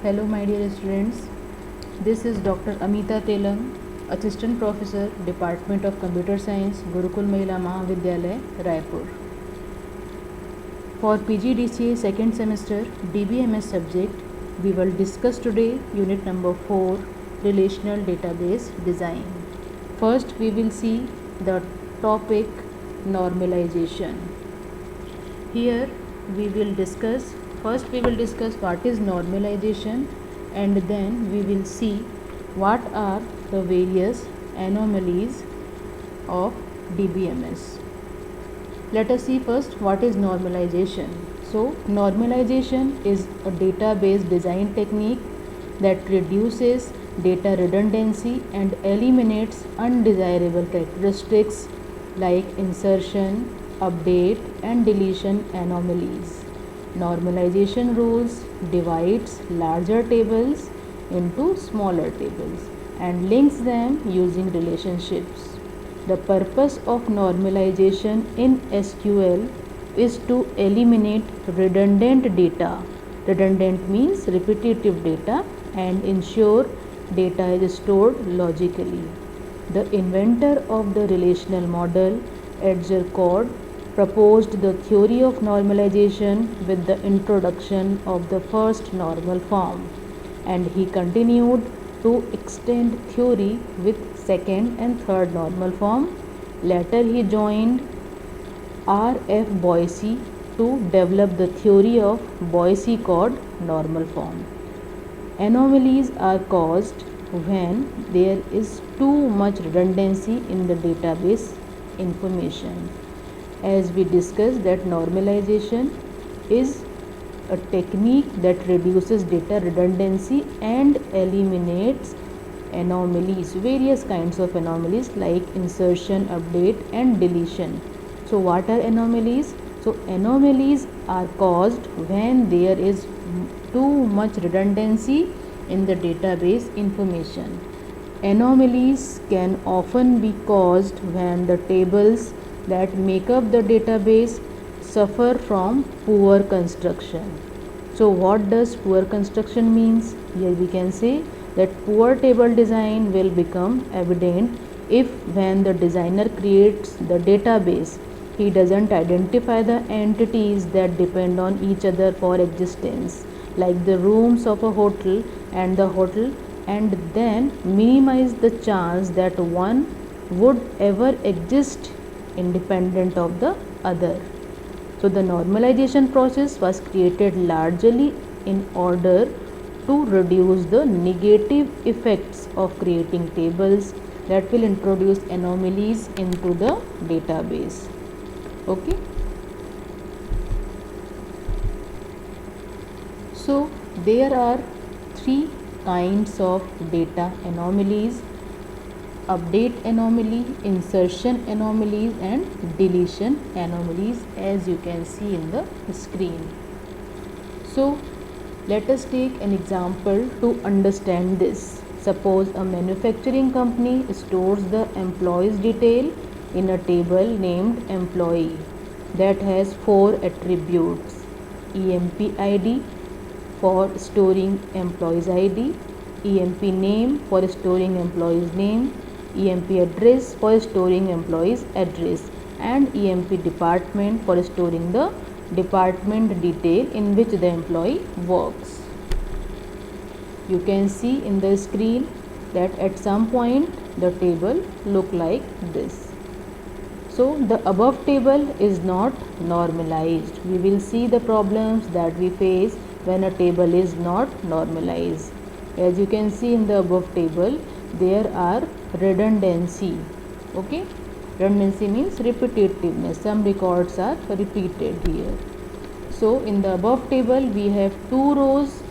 Hello my dear students, this is Dr. Amita Telang, Assistant Professor, Department of Computer Science, Gurukul Mahila Mahavidyalaya, Raipur. For PGDCA second semester DBMS subject, we will discuss today unit number 4, Relational Database Design. First we will see the topic normalization. Here we will discuss what is normalization, and then we will see what are the various anomalies of DBMS. Let us see first what is normalization. So normalization is a database design technique that reduces data redundancy and eliminates undesirable characteristics like insertion, update and deletion anomalies. Normalization rules divides larger tables into smaller tables and links them using relationships. The purpose of normalization in SQL is to eliminate redundant data. Redundant means repetitive data, and ensure data is stored logically. The inventor of the relational model, Edgar Cord, proposed the theory of normalization with the introduction of the first normal form, and he continued to extend theory with second and third normal form. Later he joined R.F. Boyce to develop the theory of Boyce-Cord normal form. Anomalies are caused when there is too much redundancy in the database information. As we discussed, that normalization is a technique that reduces data redundancy and eliminates anomalies, various kinds of anomalies like insertion, update and deletion. So what are anomalies? So anomalies are caused when there is too much redundancy in the database information. Anomalies can often be caused when the tables that make up the database suffer from poor construction. So what does poor construction means? Here we can say that poor table design will become evident if when the designer creates the database, he doesn't identify the entities that depend on each other for existence, like the rooms of a hotel and the hotel, and then minimize the chance that one would ever exist independent of the other. So the normalization process was created largely in order to reduce the negative effects of creating tables that will introduce anomalies into the database. Okay. So there are three kinds of data anomalies: update anomaly, insertion anomalies and deletion anomalies, as you can see in the screen. So let us take an example to understand this. Suppose a manufacturing company stores the employee's detail in a table named employee that has 4 attributes: EMP ID for storing employee's ID, EMP name for storing employee's name, EMP address for storing employee's address, and EMP department for storing the department detail in which the employee works. You can see in the screen that at some point the table look like this. So the above table is not normalized. We will see the problems that we face when a table is not normalized. As you can see in the above table, there are redundancy. Okay, redundancy means repetitiveness. Some records are repeated here. So in the above table we have 2 rows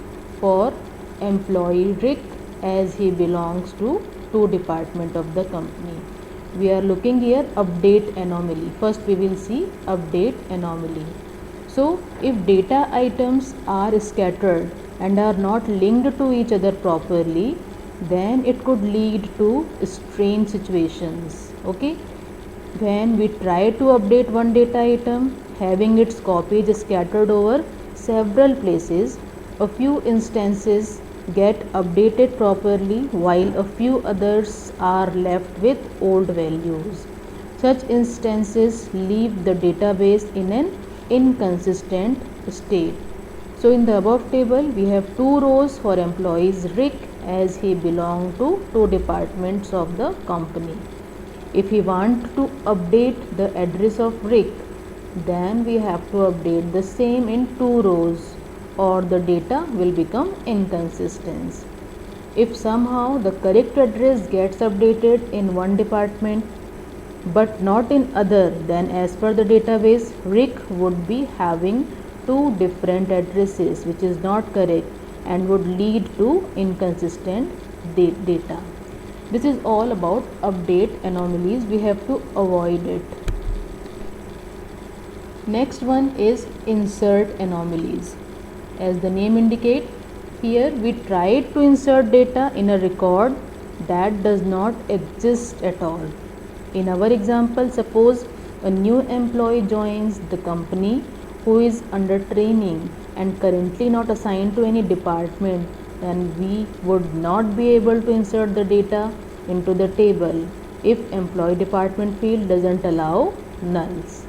for employee Rick, as he belongs to 2 department of the company. We are looking here update anomaly. First we will see update anomaly. So if data items are scattered and are not linked to each other properly, then it could lead to strange situations. Okay, when we try to update one data item, having its copies scattered over several places, A few instances get updated properly while a few others are left with old values. Such instances leave the database in an inconsistent state. So in the above table we have two rows for employees Rick, as he belongs to two departments of the company. If we want to update the address of Rick, then we have to update the same in two rows, or the data will become inconsistent. If somehow the correct address gets updated in one department but not in other, then as per the database Rick would be having two different addresses, which is not correct and would lead to inconsistent data. This is all about update anomalies. We have to avoid it. Next one is insert anomalies. As the name indicates, here we try to insert data in a record that does not exist at all. In our example, suppose a new employee joins the company who is under training and currently not assigned to any department, then we would not be able to insert the data into the table if employee department field doesn't allow nulls.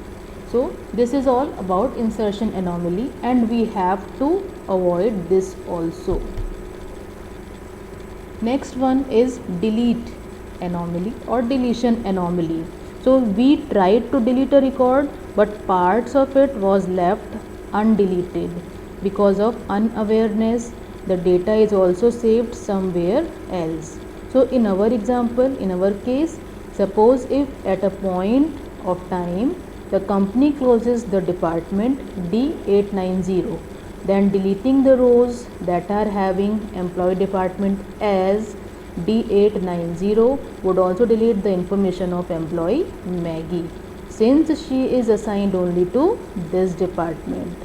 So this is all about insertion anomaly, and we have to avoid this also. Next one is delete anomaly or deletion anomaly. So we tried to delete a record, but parts of it was left undeleted. Because of unawareness, the data is also saved somewhere else. So in our example, in our case, suppose if at a point of time the company closes the department D890, then deleting the rows that are having employee department as D890 would also delete the information of employee Maggie, since she is assigned only to this department.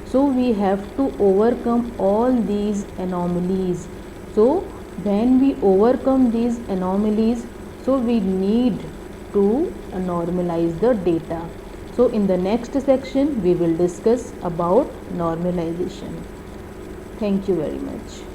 So we have to overcome all these anomalies. So when we overcome these anomalies, so we need to normalize the data. So in the next section we will discuss about normalization. Thank you very much.